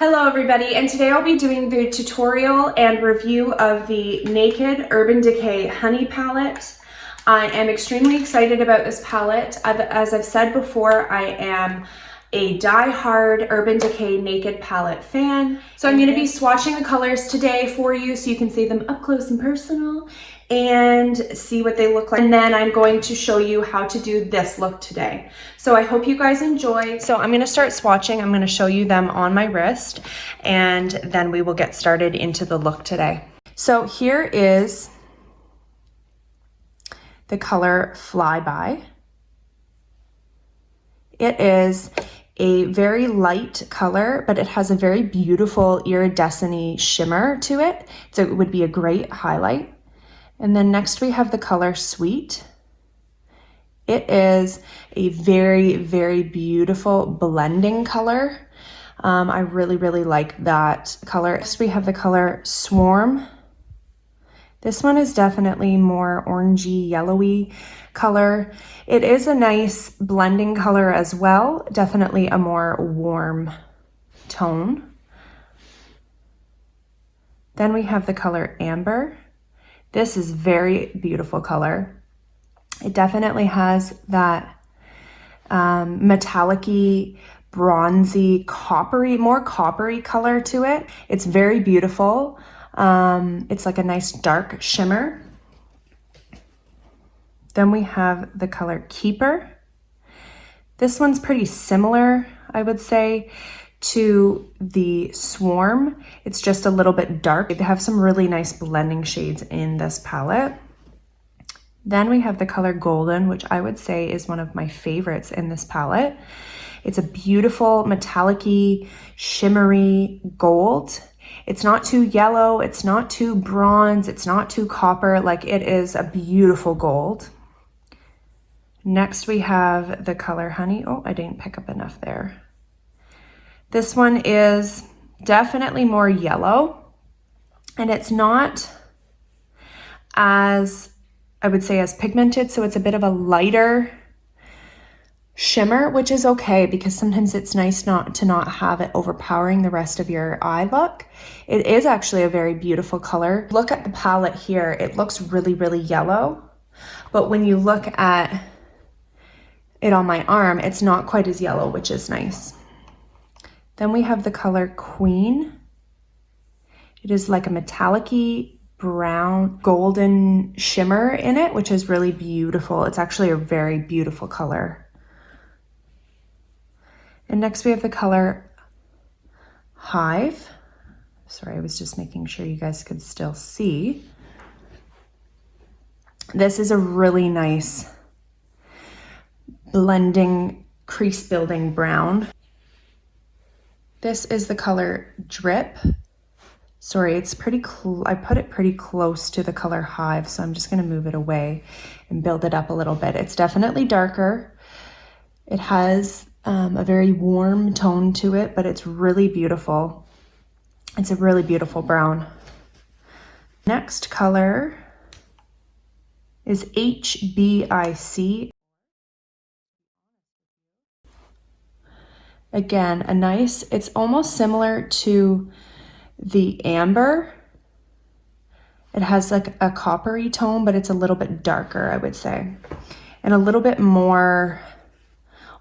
Hello everybody, and today I'll be doing the tutorial and review of the Naked Urban Decay Honey Palette. I am extremely excited about this palette. As I've said before, I am a die-hard Urban Decay Naked palette fan. So I'm going to be swatching the colors today for you so you can see them up close and personal and see what they look like. And then I'm going to show you how to do this look today. So I hope you guys enjoy. So I'm going to start swatching. I'm going to show you them on my wrist and then we will get started into the look today. So here is the color Flyby. It is a very light color, but it has a very beautiful iridescent-y shimmer to it. So it would be a great highlight. And then next we have the color Sweet. It is a very, very beautiful blending color. I really, really like that color. Next we have the color Swarm. This one is definitely more orangey, yellowy color. It is a nice blending color as well. Definitely a more warm tone. Then we have the color Amber. This is very beautiful color. It definitely has that metallic-y, bronzy, coppery, more coppery color to it. It's very beautiful. It's like a nice dark shimmer. Then we have the color Keeper. This one's pretty similar, I would say, to the Swarm. It's just a little bit dark. They have some really nice blending shades in this palette. Then we have the color Golden, which I would say is one of my favorites in this palette. It's a beautiful metallic-y, shimmery gold. It's not too yellow, it's not too bronze, it's not too copper. Like, it is a beautiful gold. Next we have the color Honey. Oh, I didn't pick up enough there. This one is definitely more yellow, and it's not as, I would say, as pigmented, so it's a bit of a lighter shimmer, which is okay because sometimes it's nice not to have it overpowering the rest of your eye look. It is actually a very beautiful color. Look at the palette here. It looks really, really yellow, but when you look at it on my arm, it's not quite as yellow, which is nice. Then we have the color Queen. It is like a metallic-y brown golden shimmer in it, which is really beautiful. It's actually a very beautiful color. And next we have the color Hive. Sorry, I was just making sure you guys could still see. This is a really nice blending, crease building brown. This is the color Drip. Sorry, it's pretty I put it pretty close to the color Hive, so I'm just gonna move it away and build it up a little bit. It's definitely darker. It has a very warm tone to it, but it's really beautiful. It's a really beautiful brown. Next color is HBIC. Again, a nice, it's almost similar to the Amber. It has like a coppery tone, but it's a little bit darker, I would say. And a little bit more,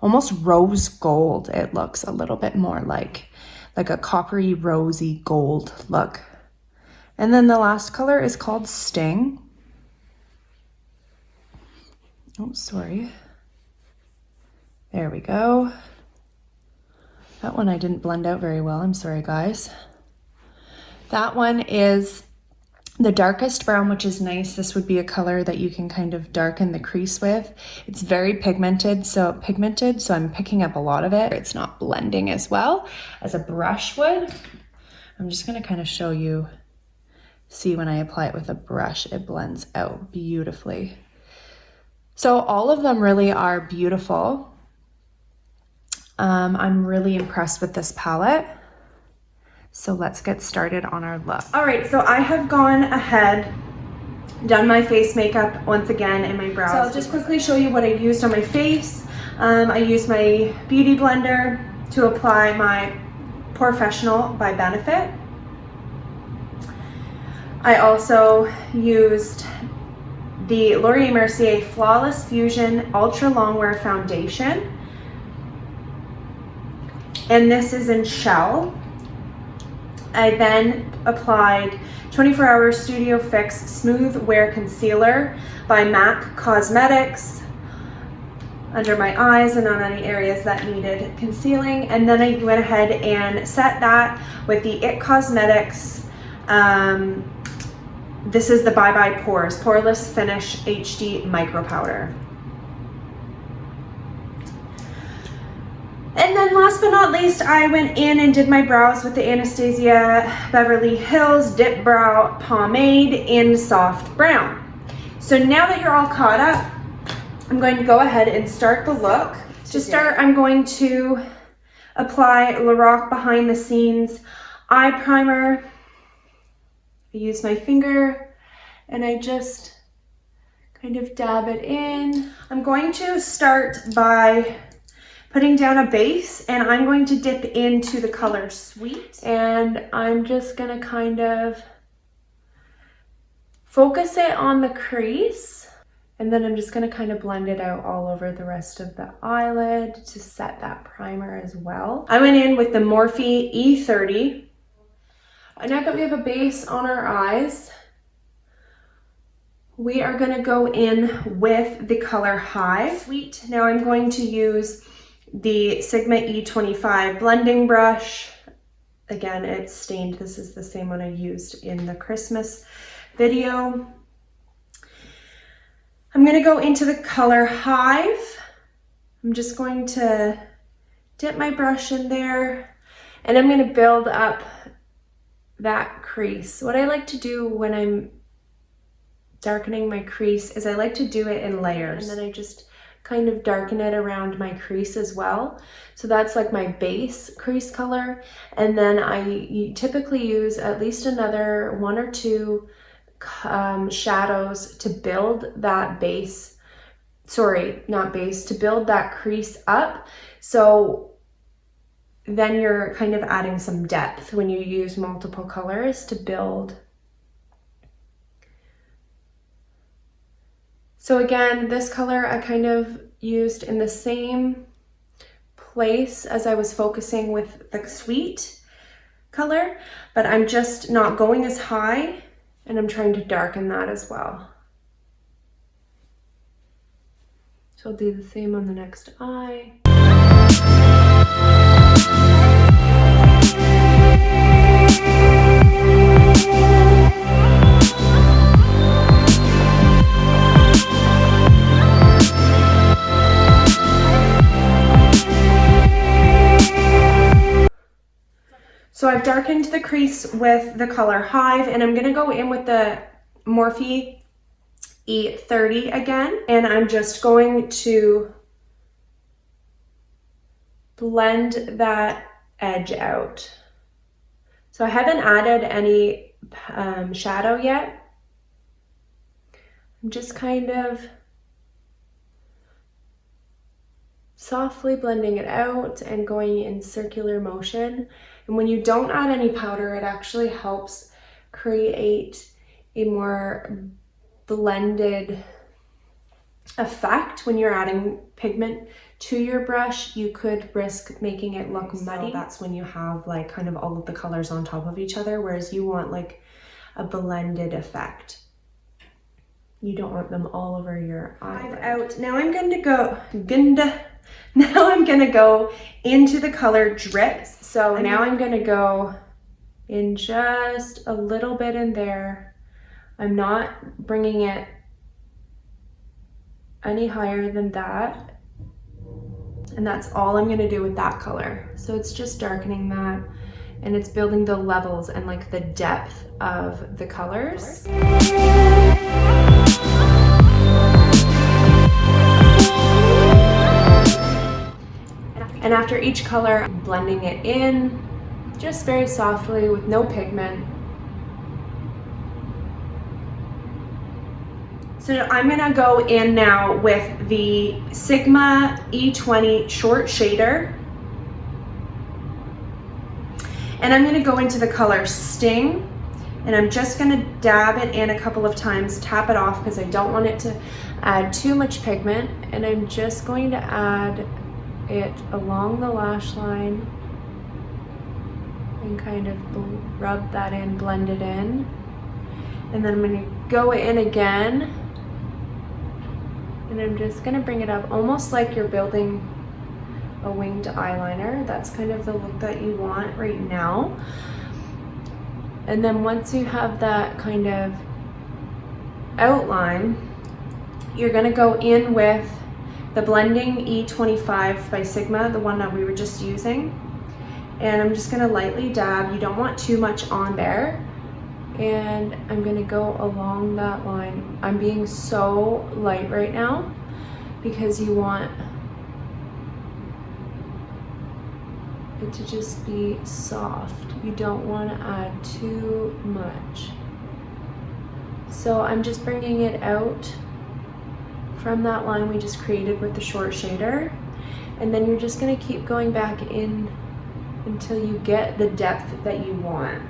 almost rose gold. It looks a little bit more like a coppery, rosy gold look. And then the last color is called Sting. Oh, sorry. There we go. That one I didn't blend out very well. I'm sorry, guys. That one is the darkest brown, which is nice. This would be a color that you can kind of darken the crease with. It's very pigmented, so I'm picking up a lot of it. It's not blending as well as a brush would. I'm just gonna kind of show you, see when I apply it with a brush, it blends out beautifully. So all of them really are beautiful. I'm really impressed with this palette. So let's get started on our look. All right, so I have gone ahead, done my face makeup once again and my brows. So I'll just quickly show you what I used on my face. I used my Beauty Blender to apply my Professional by Benefit. I also used the Laurier Mercier Flawless Fusion Ultra Longwear Foundation. And this is in Shell. I then applied 24 Hour Studio Fix Smooth Wear Concealer by MAC Cosmetics under my eyes and on any areas that needed concealing. And then I went ahead and set that with the IT Cosmetics. This is the Bye Bye Pores Poreless Finish HD Micro Powder. And then last but not least, I went in and did my brows with the Anastasia Beverly Hills Dip Brow Pomade in Soft Brown. So now that you're all caught up, I'm going to go ahead and start the look. To start, I'm going to apply Lorac Behind the Scenes Eye Primer. I use my finger and I just kind of dab it in. I'm going to start by putting down a base, and I'm going to dip into the color Sweet, and I'm just gonna kind of focus it on the crease, and then I'm just gonna kind of blend it out all over the rest of the eyelid to set that primer as well. I went in with the Morphe E30. Now that we have a base on our eyes, we are gonna go in with the color Hive. Sweet. Now I'm going to use the Sigma E25 blending brush. Again, it's stained. This is the same one I used in the Christmas video. I'm going to go into the color Hive. I'm just going to dip my brush in there, and I'm going to build up that crease. What I like to do when I'm darkening my crease is I like to do it in layers, and then I just kind of darken it around my crease as well. So that's like my base crease color. And then I typically use at least another 1 or 2 shadows to build that base, to build that crease up. So then you're kind of adding some depth when you use multiple colors to build. So again, this color I kind of used in the same place as I was focusing with the Sweet color, but I'm just not going as high, and I'm trying to darken that as well. So I'll do the same on the next eye. So I've darkened the crease with the color Hive, and I'm gonna go in with the Morphe E30 again, and I'm just going to blend that edge out. So I haven't added any shadow yet. I'm just kind of softly blending it out and going in circular motion. And when you don't add any powder, it actually helps create a more blended effect. When you're adding pigment to your brush, you could risk making it look muddy. So that's when you have like kind of all of the colors on top of each other, whereas you want like a blended effect. You don't want them all over your eye. Out. Now I'm going to go into the color Drips. So now I'm going to go in just a little bit in there. I'm not bringing it any higher than that. And that's all I'm going to do with that color. So it's just darkening that, and it's building the levels and like the depth of the colors. And after each color, I'm blending it in just very softly with no pigment. So I'm gonna go in now with the Sigma E20 Short Shader. And I'm gonna go into the color Sting, and I'm just gonna dab it in a couple of times, tap it off because I don't want it to add too much pigment. And I'm just going to add it along the lash line and kind of rub that in, blend it in. And then I'm gonna go in again, and I'm just gonna bring it up almost like you're building a winged eyeliner. That's kind of the look that you want right now. And then once you have that kind of outline, you're gonna go in with the blending E25 by Sigma, the one that we were just using. And I'm just gonna lightly dab. You don't want too much on there. And I'm gonna go along that line. I'm being so light right now because you want it to just be soft. You don't want to add too much. So I'm just bringing it out from that line we just created with the short shader. And then you're just going to keep going back in until you get the depth that you want.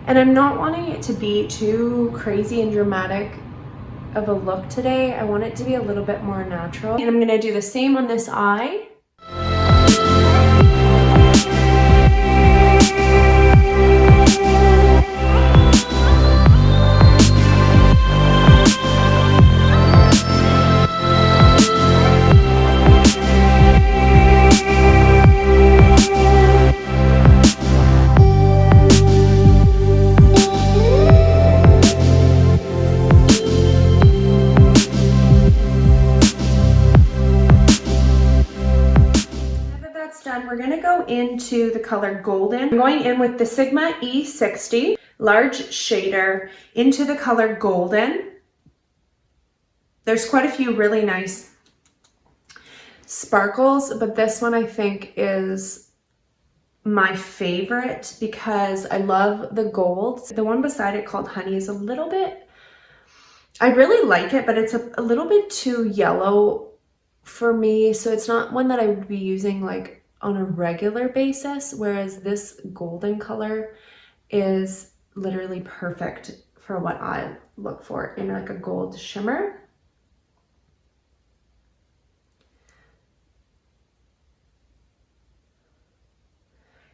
And I'm not wanting it to be too crazy and dramatic of a look today. I want it to be a little bit more natural. And I'm gonna do the same on this eye. We're gonna go into the color Golden. I'm going in with the Sigma E60 large shader into the color Golden. There's quite a few really nice sparkles, but this one I think is my favorite because I love the gold. The one beside it called Honey is a little bit, I really like it, but it's a little bit too yellow for me. So it's not one that I would be using like on a regular basis, whereas this golden color is literally perfect for what I look for in like a gold shimmer.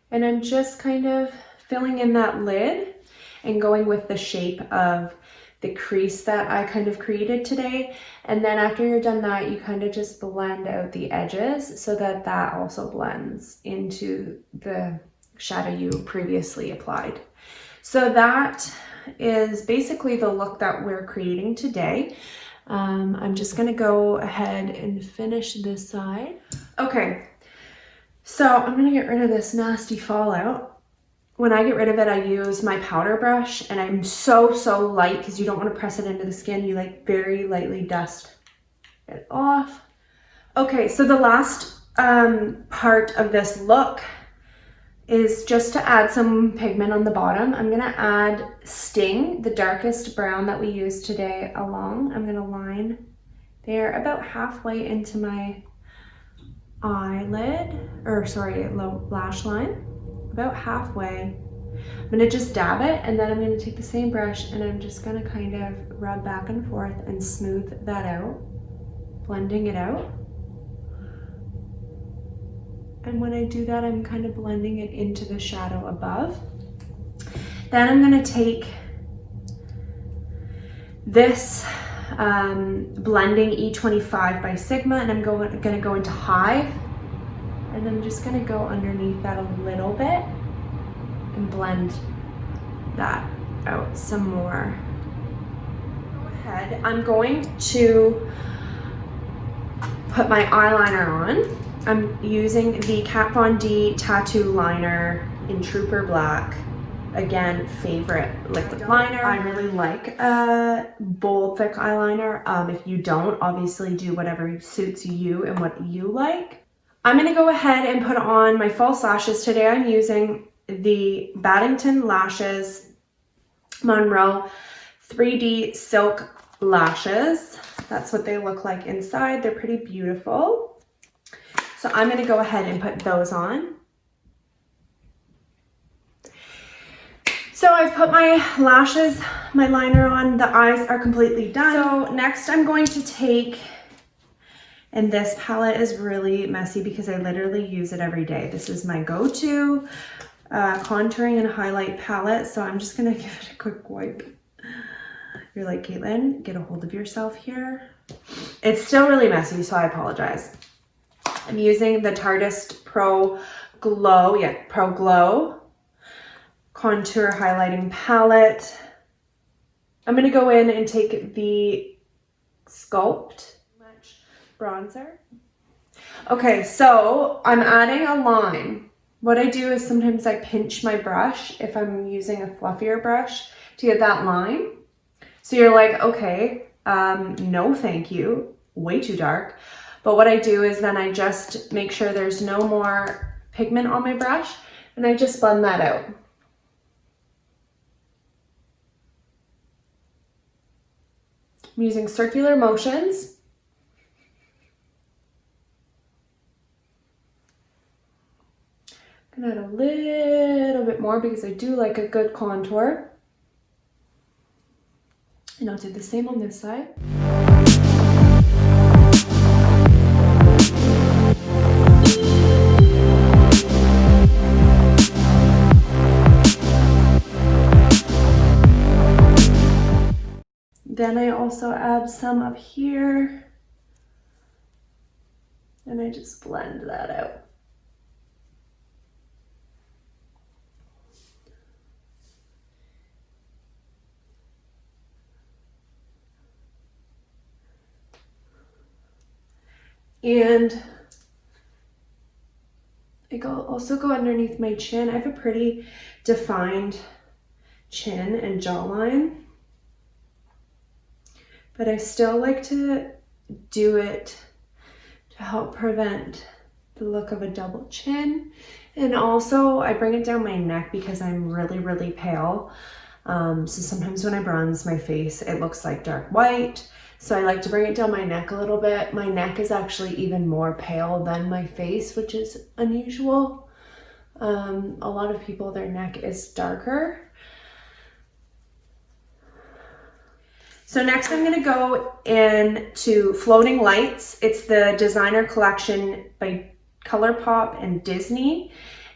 And I'm just kind of filling in that lid and going with the shape of the crease that I kind of created today. And then after you're done that, you kind of just blend out the edges so that that also blends into the shadow you previously applied. So that is basically the look that we're creating today. I'm just gonna go ahead and finish this side. Okay, so I'm gonna get rid of this nasty fallout. When I get rid of it, I use my powder brush, and I'm so light because you don't want to press it into the skin. You like very lightly dust it off. Okay, so the last part of this look is just to add some pigment on the bottom. I'm gonna add Sting, the darkest brown that we used today, along. I'm gonna line there about halfway into my eyelid, or sorry, lash line. About halfway. I'm gonna just dab it, and then I'm gonna take the same brush and I'm just gonna kind of rub back and forth and smooth that out, blending it out. And when I do that, I'm kind of blending it into the shadow above. Then I'm gonna take this blending E25 by Sigma, and I'm gonna go into Hive. And I'm just gonna go underneath that a little bit and blend that out some more. Go ahead, I'm going to put my eyeliner on. I'm using the Kat Von D Tattoo Liner in Trooper Black. Again, favorite liquid liner. I really like a bold, thick eyeliner. If you don't, obviously do whatever suits you and what you like. I'm gonna go ahead and put on my false lashes. Today I'm using the Baddington Lashes Monroe 3D Silk Lashes. That's what they look like inside. They're pretty beautiful. So I'm gonna go ahead and put those on. So I've put my lashes, my liner on, the eyes are completely done. So next I'm going to take, and this palette is really messy because I literally use it every day. This is my go-to contouring and highlight palette. So I'm just gonna give it a quick wipe. You're like, Kaitlyn, get a hold of yourself here. It's still really messy, so I apologize. I'm using the Tarteist Pro Glow contour highlighting palette. I'm gonna go in and take the Sculpt bronzer. Okay, so I'm adding a line. What I do is sometimes I pinch my brush if I'm using a fluffier brush to get that line. So you're like, okay, no thank you, way too dark. But what I do is then I just make sure there's no more pigment on my brush and I just blend that out. I'm using circular motions. I'm gonna add a little bit more because I do like a good contour. And I'll do the same on this side. Then I also add some up here and I just blend that out. And I also go underneath my chin. I have a pretty defined chin and jawline, but I still like to do it to help prevent the look of a double chin. And also I bring it down my neck because I'm really, really pale. So sometimes when I bronze my face, it looks like dark white. So I like to bring it down my neck a little bit. My neck is actually even more pale than my face, which is unusual. A lot of people, their neck is darker. So next I'm gonna go into Floating Lights. It's the designer collection by ColourPop and Disney,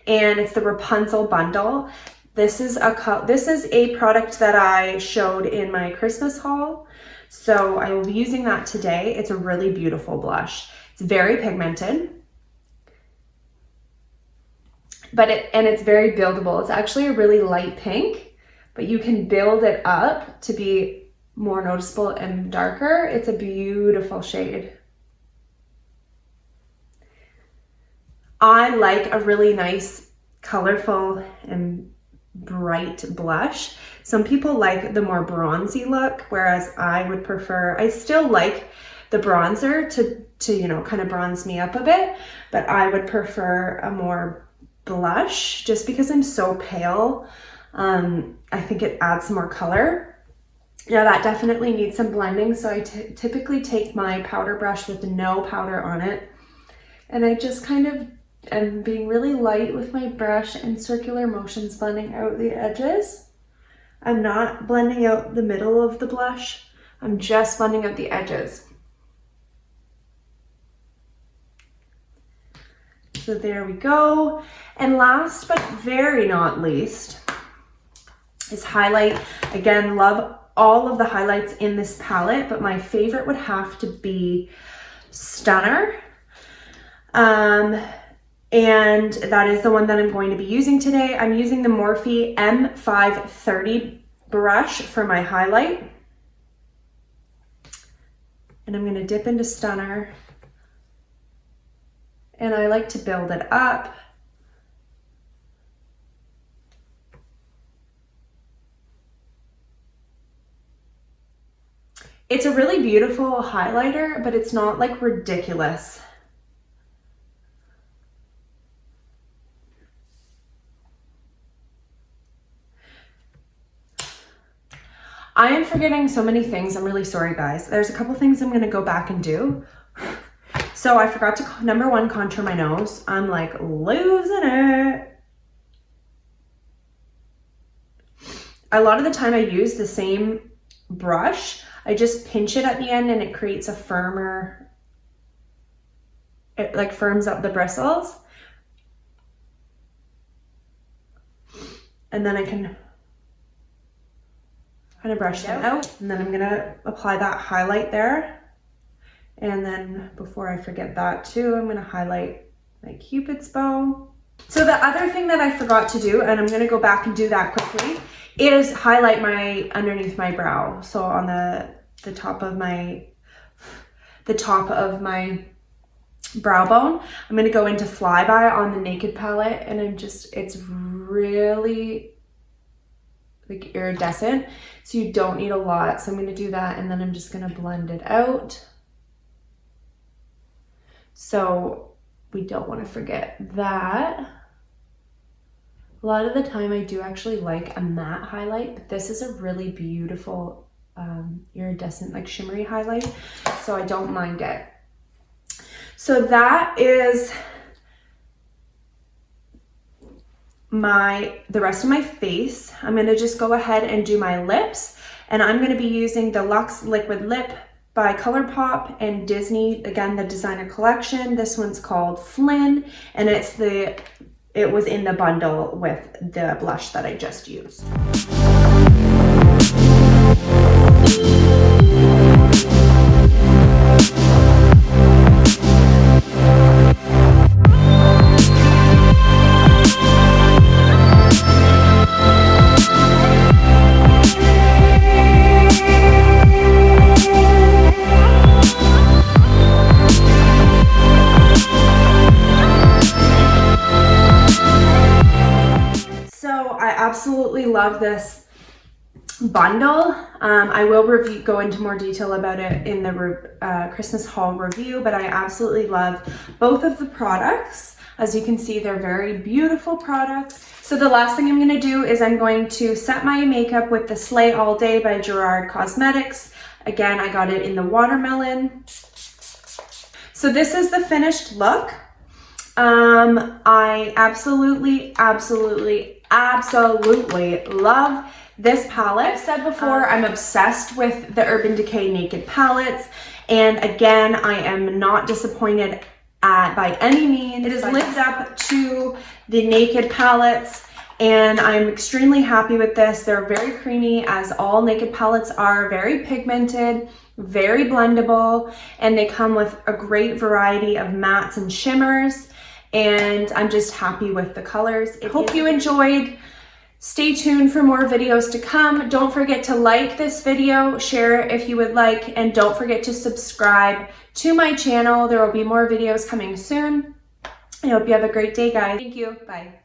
and it's the Rapunzel bundle. This is a product that I showed in my Christmas haul. So I will be using that today. It's a really beautiful blush. It's very pigmented, but it's very buildable. It's actually a really light pink, but you can build it up to be more noticeable and darker. It's a beautiful shade. I like a really nice, colorful and bright blush. Some people like the more bronzy look, whereas I would prefer, I still like the bronzer to you know, kind of bronze me up a bit, but I would prefer a more blush just because I'm so pale. I think it adds more color. Now that definitely needs some blending, so I typically take my powder brush with no powder on it, and I just kind of am being really light with my brush and circular motions blending out the edges. I'm not blending out the middle of the blush. I'm just blending out the edges. So there we go. And last but very not least is highlight. Again, love all of the highlights in this palette, but my favorite would have to be Stunner. And that is the one that I'm going to be using today. I'm using the Morphe M530 brush for my highlight. And I'm gonna dip into Stunner. And I like to build it up. It's a really beautiful highlighter, but it's not like ridiculous. I am forgetting so many things. I'm really sorry, guys. There's a couple things I'm going to go back and do. So I forgot to, number one, contour my nose. I'm like losing it. A lot of the time I use the same brush. I just pinch it at the end and it creates a firmer, it like firms up the bristles. And then I can kind of brush them out. And then I'm gonna apply that highlight there. And then before I forget that too, I'm gonna highlight my Cupid's bow. So the other thing that I forgot to do, and I'm gonna go back and do that quickly, is highlight my underneath my brow. So on the top of my brow bone, I'm gonna go into Flyby on the Naked palette, and it's really like iridescent, so you don't need a lot. So I'm gonna do that, and then I'm just gonna blend it out. So we don't want to forget that. A lot of the time I do actually like a matte highlight, but this is a really beautiful iridescent, like shimmery highlight, so I don't mind it. So that is the rest of my face. I'm going to just go ahead and do my lips, and I'm going to be using the Luxe Liquid Lip by ColourPop and Disney, again, the designer collection. This one's called Flynn, and it was in the bundle with the blush that I just used. Absolutely love this bundle. I will go into more detail about it in the Christmas haul review, but I absolutely love both of the products. As you can see, they're very beautiful products. So the last thing I'm going to do is I'm going to set my makeup with the Slay All Day by Gerard Cosmetics. Again, I got it in the watermelon. So this is the finished look. I absolutely love this palette. I've said before, I'm obsessed with the Urban Decay Naked palettes, and again, I am not disappointed by any means. It has lived up to the Naked palettes, and I'm extremely happy with this. They're very creamy, as all Naked palettes are, very pigmented, very blendable, and they come with a great variety of mattes and shimmers. And I'm just happy with the colors. I hope you enjoyed. Stay tuned for more videos to come. Don't forget to like this video, share it if you would like, and don't forget to subscribe to my channel. There will be more videos coming soon. I hope you have a great day, guys. Thank you. Bye.